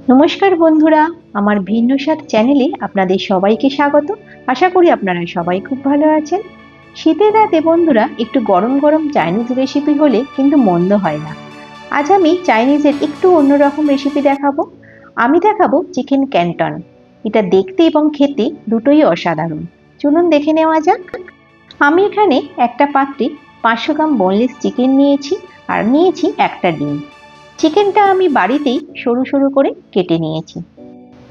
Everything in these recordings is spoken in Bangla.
নমস্কার বন্ধুরা, আমার ভিন্ন স্বাদ চ্যানেলে আপনাদের সবাইকে স্বাগত। আশা করি আপনারা সবাই খুব ভালো আছেন। শীতের রাতে বন্ধুরা একটু গরম গরম চাইনিজ রেসিপি হলে কিন্তু মন্দ হয় না। আজ আমি চাইনিজের একটু অন্যরকম রেসিপি দেখাবো। আমি দেখাবো চিকেন ক্যান্টন। এটা দেখতে এবং খেতে দুটোই অসাধারণ। চলুন দেখে নেওয়া যাক। আমি এখানে একটা পাত্রে 500 গ্রাম বোনলেস চিকেন নিয়েছি আর নিয়েছি একটা ডিম। চিকেনটা আমি বাড়িতেই সরু সরু করে কেটে নিয়েছি।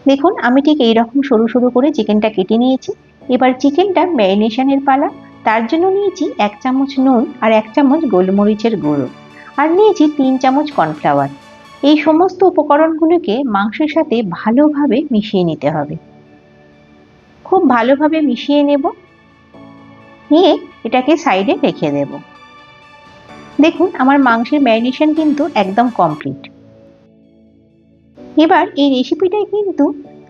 দেখুন আমি ঠিক এইরকম সরু সরু করে চিকেনটা কেটে নিয়েছি। এবার চিকেনটা ম্যারিনেশনের পালা। তার জন্য নিয়েছি 1 চামচ নুন আর 1 চামচ গোলমরিচের গুঁড়ো আর নিয়েছি 3 চামচ কর্নফ্লাওয়ার। এই সমস্ত উপকরণগুলোকে মাংসের সাথে ভালোভাবে মিশিয়ে নিতে হবে। খুব ভালোভাবে মিশিয়ে নেব, নিয়ে এটাকে সাইডে রেখে দেব। দেখুন আমার মাংসের ম্যারিনেশন কিন্তু একদম কমপ্লিট। এবার এই রেসিপিটায় কিন্তু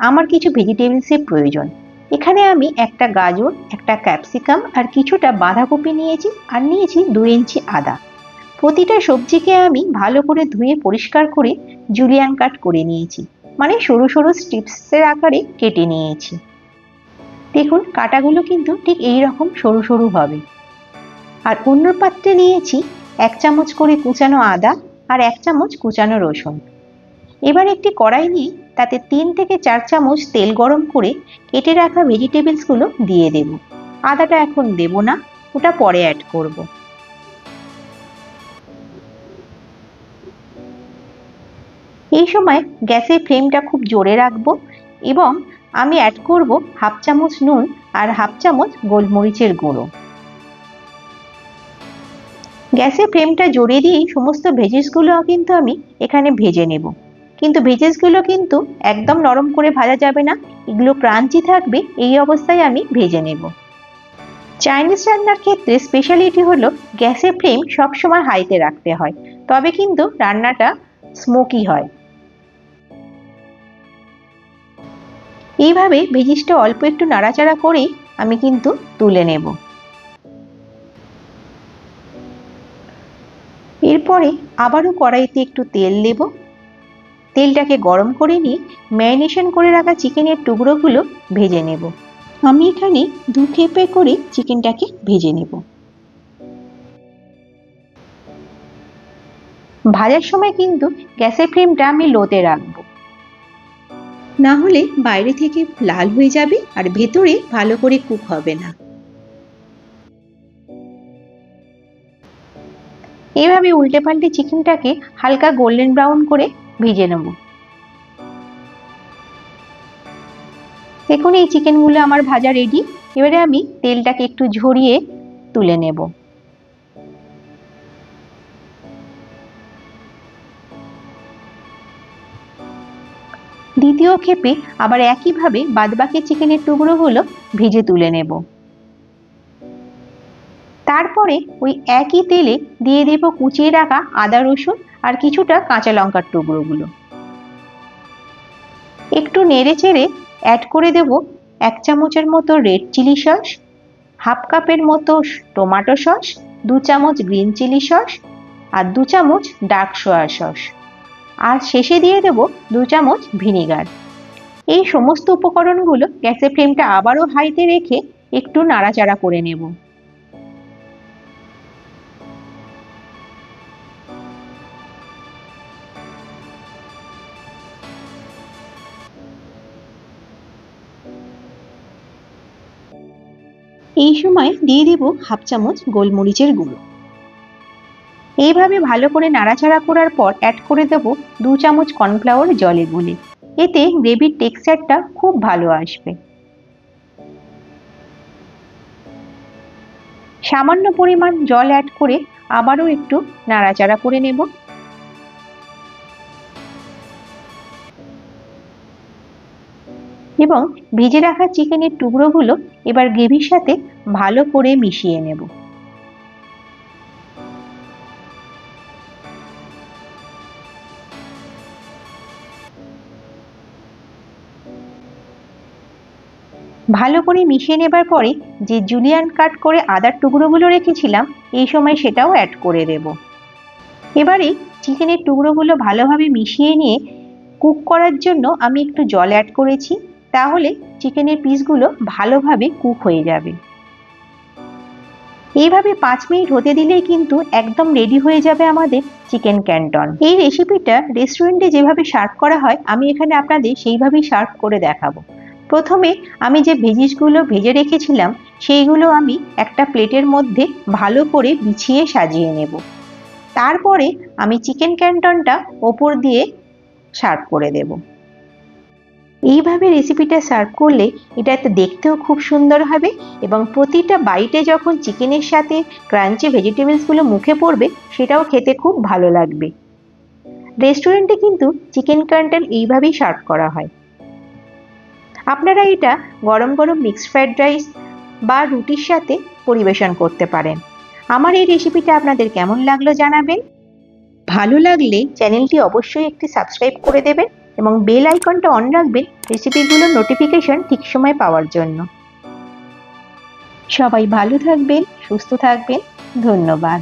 আমার কিছু ভেজিটেবলসের প্রয়োজন। এখানে আমি একটা গাজর, একটা ক্যাপসিকাম আর কিছুটা বাঁধাকপি নিয়েছি আর নিয়েছি 2 ইঞ্চি আদা। প্রতিটা সবজিকে আমি ভালো করে ধুয়ে পরিষ্কার করে জুলিয়ান কাট করে নিয়েছি, মানে সরু সরু স্ট্রিপসের আকারে কেটে নিয়েছি। দেখুন কাটাগুলো কিন্তু ঠিক এই রকম সরু সরু হবে। আর অন্য পাত্রে নিয়েছি 1 চামচ করে কুচানো আদা আর 1 চামচ কুচানো রসুন। এবার একটি কড়াই নিয়ে তাতে 3 থেকে 4 চামচ তেল গরম করে কেটে রাখা ভেজিটেবলসগুলো দিয়ে দেব। আদাটা এখন দেব না, ওটা পরে অ্যাড করব। এই সময় গ্যাসের ফ্লেমটা খুব জোরে রাখবো এবং আমি অ্যাড করব 1/2 চামচ নুন আর 1/2 চামচ গোলমরিচের গুঁড়ো। গ্যাসের ফ্লেমটা জোরে দিয়েই সমস্ত ভেজিসগুলো কিন্তু আমি এখানে ভেজে নেব। কিন্তু ভেজেসগুলো কিন্তু একদম নরম করে ভাজা যাবে না, এগুলো ক্রাঞ্চি থাকবে, এই অবস্থায় আমি ভেজে নেব। চাইনিজ রান্নার ক্ষেত্রে স্পেশালিটি হলো গ্যাসের ফ্লেম সবসময় হাইতে রাখতে হয়, তবে কিন্তু রান্নাটা স্মোকি হয়। এইভাবে ভেজিসটা অল্প একটু নাড়াচাড়া করেই আমি কিন্তু তুলে নেব। এরপরে আবারও কড়াইতে একটু তেল দেব। তেলটাকে গরম করে নিয়ে ম্যারিনেশন করে রাখা চিকেনের টুকরোগুলো ভেজে নেব। আমি এখানে 2 খেপে করে চিকেনটাকে ভেজে নেব। ভাজার সময় কিন্তু গ্যাসের ফ্লেমটা আমি লোতে রাখবো, না হলে বাইরে থেকে লাল হয়ে যাবে আর ভেতরে ভালো করে কুক হবে না। এইভাবে উল্টে পাল্টে চিকেনটাকে হালকা গোল্ডেন ব্রাউন করে ভেজে নেব। দেখুন এই চিকেনগুলো আমার ভাজা রেডি। এবারে আমি তেলটাকে একটু ঝরিয়ে তুলে নেব। দ্বিতীয় ক্ষেপে আবার একইভাবে বাদবাকি চিকেনের টুকরোগুলো ভেজে তুলে নেব। তারপরে ওই একই তেলে দিয়ে দেব কুচিয়ে রাখা আদা রসুন আর কিছুটা কাঁচা লঙ্কার টুকরোগুলো। একটু নেড়ে চেড়ে অ্যাড করে দেব 1 চামচের মতো রেড চিলি সস, 1/2 কাপের মতো টমেটো সস, 2 চামচ গ্রিন চিলি সস আর 2 চামচ ডার্ক সোয়া সস, আর শেষে দিয়ে দেব 2 চামচ ভিনিগার। এই সমস্ত উপকরণগুলো গ্যাসের ফ্লেমটা আবারও হাইতে রেখে একটু নাড়াচাড়া করে নেব। এই সময় দিয়ে দেব 1/2 চামচ গোলমরিচের গুঁড়ো। এইভাবে ভালো করে নাড়াচাড়া করার পর অ্যাড করে দেব 2 চামচ কর্নফ্লাওয়ার জলে গুলে। এতে গ্রেভির টেক্সচারটা খুব ভালো আসবে। সামান্য পরিমাণ জল অ্যাড করে আবারও একটু নাড়াচাড়া করে নেব। এবং ভেজে রাখা চিকেনের টুকরোগুলো এবার গ্রেভির সাথে ভালো করে মিশিয়ে নেব। ভালো করে মিশিয়ে নেবার পরে যে জুলিয়ান কাট করে আদার টুকরোগুলো রেখেছিলাম এই সময় সেটাও অ্যাড করে দেব। এবারে চিকেনের টুকরোগুলো ভালোভাবে মিশিয়ে নিয়ে কুক করার জন্য আমি একটু জল অ্যাড করেছি, তাহলে চিকেনের পিসগুলো ভালোভাবে কুক হয়ে যাবে। এইভাবে 5 মিনিট হতে দিলেই কিন্তু একদম রেডি হয়ে যাবে আমাদের চিকেন ক্যান্টন। এই রেসিপিটা রেস্টুরেন্টে যেভাবে সার্ভ করা হয় আমি এখানে আপনাদের সেইভাবেই সার্ভ করে দেখাবো। প্রথমে আমি যে ভেজিসগুলো ভেজে রেখেছিলাম সেইগুলো আমি একটা প্লেটের মধ্যে ভালো করে বিছিয়ে সাজিয়ে নেব। তারপরে আমি চিকেন ক্যান্টনটা ওপর দিয়ে সার্ভ করে দেব। এইভাবে রেসিপিটা সার্ভ করলে এটা দেখতেও খুব সুন্দর হবে এবং প্রতিটা বাইটে যখন চিকেনের সাথে ক্রাঞ্চি ভেজিটেবলসগুলো মুখে পড়বে সেটাও খেতে খুব ভালো লাগবে। রেস্টুরেন্টে কিন্তু চিকেন ক্যান্টন এইভাবেই সার্ভ করা হয়। আপনারা এটা গরম গরম মিক্সড ফ্রাইড রাইস বা রুটির সাথে পরিবেশন করতে পারেন। আমার এই রেসিপিটা আপনাদের কেমন লাগলো জানাবেন। ভালো লাগলে চ্যানেলটি অবশ্যই একটি সাবস্ক্রাইব করে দেবেন এবং বেল আইকনটা অন রাখবেন রেসিপিগুলোর নোটিফিকেশন ঠিক সময় পাওয়ার জন্য। সবাই ভালো থাকবেন, সুস্থ থাকবেন। ধন্যবাদ।